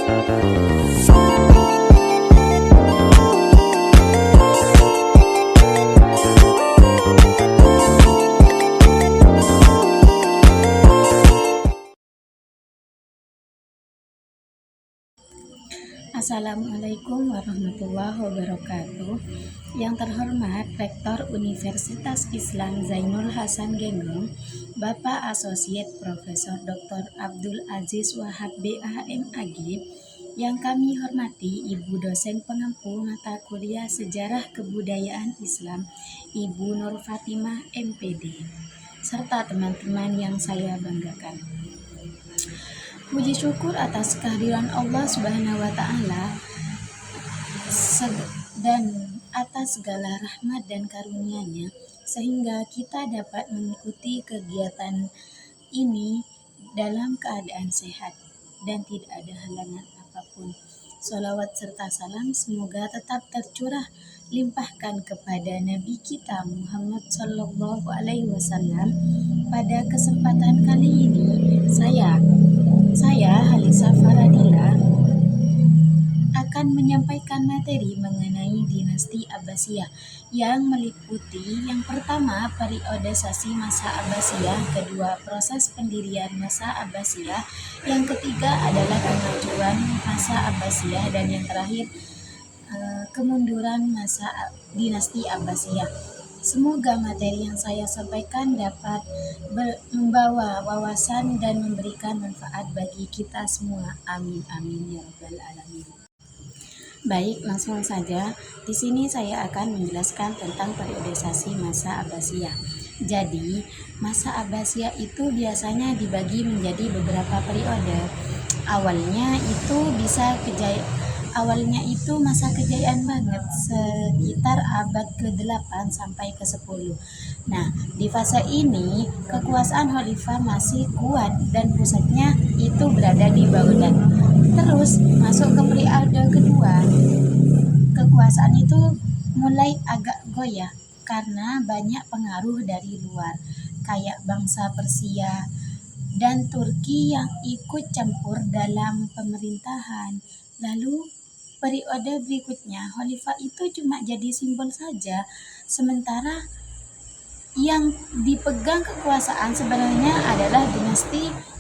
Assalamualaikum warahmatullahi wabarakatuh. Yang terhormat Rektor Universitas Islam Zainul Hasan Genggong, Bapak Asosiat Profesor Dr. Abdul Aziz Wahab BAMAG, yang kami hormati Ibu dosen pengampu mata kuliah Sejarah Kebudayaan Islam, Ibu Nur Fatimah MPD, serta teman-teman yang saya banggakan. Puji syukur atas kehadiran Allah Subhanahu wa Ta'ala dan atas segala rahmat dan karunia-Nya, sehingga kita dapat mengikuti kegiatan ini dalam keadaan sehat dan tidak ada halangan apapun. Sholawat serta salam semoga tetap tercurah limpahkan kepada Nabi kita Muhammad Sallallahu Alaihi Wasallam. Pada kesempatan kali ini, saya Halisa Faradila akan menyampaikan materi mengenai dinasti Abbasiyah yang meliputi yang pertama periodisasi masa Abbasiyah, kedua proses pendirian masa Abbasiyah, yang ketiga adalah kemajuan masa Abbasiyah, dan yang terakhir kemunduran masa dinasti Abbasiyah. Semoga materi yang saya sampaikan dapat membawa wawasan dan memberikan manfaat bagi kita semua. Amin amin ya rabbal alamin. Baik, langsung saja. Di sini saya akan menjelaskan tentang periodisasi masa Abbasiyah. Jadi, masa Abbasiyah itu biasanya dibagi menjadi beberapa periode. Awalnya itu masa kejayaan banget, sekitar abad ke-8 sampai ke-10. Nah, di fase ini kekuasaan khalifah masih kuat dan pusatnya itu berada di Baghdad. Terus masuk ke periode kedua, kekuasaan itu mulai agak goyah karena banyak pengaruh dari luar, kayak bangsa Persia dan Turki yang ikut campur dalam pemerintahan. Lalu periode berikutnya, khalifah itu cuma jadi simbol saja, sementara yang dipegang kekuasaan sebenarnya adalah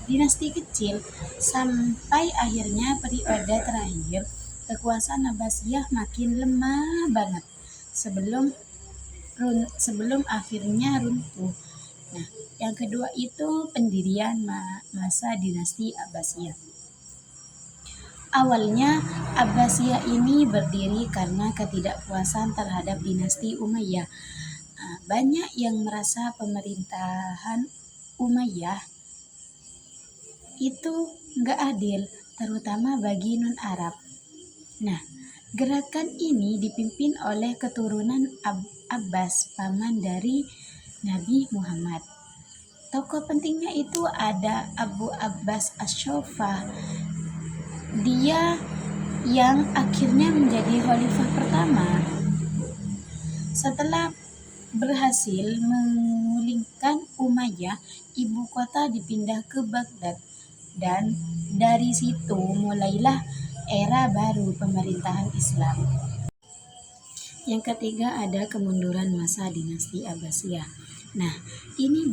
dinasti kecil, sampai akhirnya periode terakhir kekuasaan Abbasiyah makin lemah banget sebelum akhirnya runtuh. Nah, yang kedua itu pendirian masa dinasti Abbasiyah. Awalnya Abbasiyah ini berdiri karena ketidakpuasan terhadap dinasti Umayyah. Banyak yang merasa pemerintahan Umayyah itu nggak adil, terutama bagi non-Arab. Nah, gerakan ini dipimpin oleh keturunan Abbas, paman dari Nabi Muhammad. Tokoh pentingnya itu ada Abu Abbas Ash-Shofah. Dia yang akhirnya menjadi khalifah pertama setelah berhasil menggulingkan Umayyah. Ibu kota dipindah ke Baghdad, dan dari situ mulailah era baru pemerintahan Islam. Yang ketiga ada kemunduran masa dinasti Abbasiyah. Nah, ini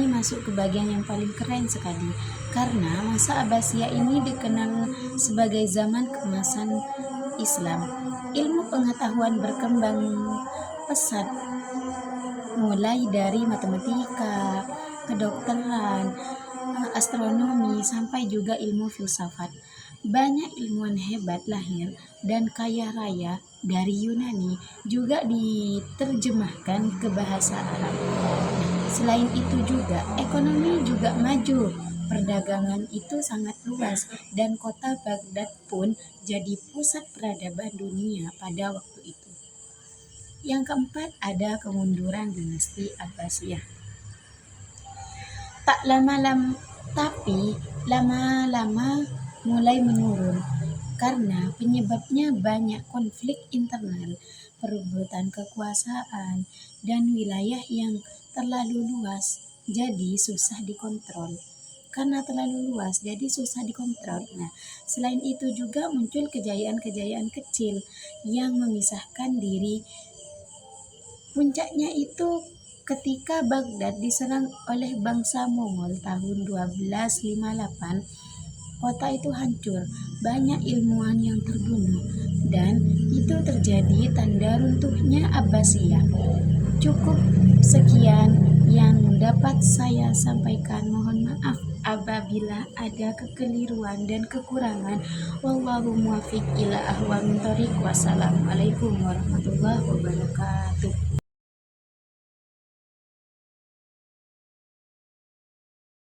masuk ke bagian yang paling keren sekali, karena masa Abbasiyah ini dikenal sebagai zaman keemasan Islam. Ilmu pengetahuan berkembang pesat, mulai dari matematika, kedokteran, astronomi, sampai juga ilmu filsafat. Banyak ilmuwan hebat lahir dan kaya raya dari Yunani juga diterjemahkan ke bahasa Arab. Selain itu juga ekonomi juga maju, perdagangan itu sangat luas, dan kota Baghdad pun jadi pusat peradaban dunia pada waktu itu. Yang keempat ada kemunduran dinasti Abbasiyah. Tapi lama-lama mulai menurun karena penyebabnya banyak konflik internal, perebutan kekuasaan, dan wilayah yang terlalu luas, jadi susah dikontrol. karena terlalu luas, jadi susah dikontrol. Nah, selain itu juga muncul kejayaan-kejayaan kecil yang memisahkan diri. Puncaknya itu ketika Baghdad diserang oleh bangsa Mongol tahun 1258, kota itu hancur, banyak ilmuwan yang terbunuh, dan itu terjadi tanda runtuhnya Abbasiyah. Cukup sekian yang dapat saya sampaikan. Mohon maaf apabila ada kekeliruan dan kekurangan. Wallahu muwaffiq ila ahwa min thoriq. Wassalamualaikum warahmatullahi wabarakatuh.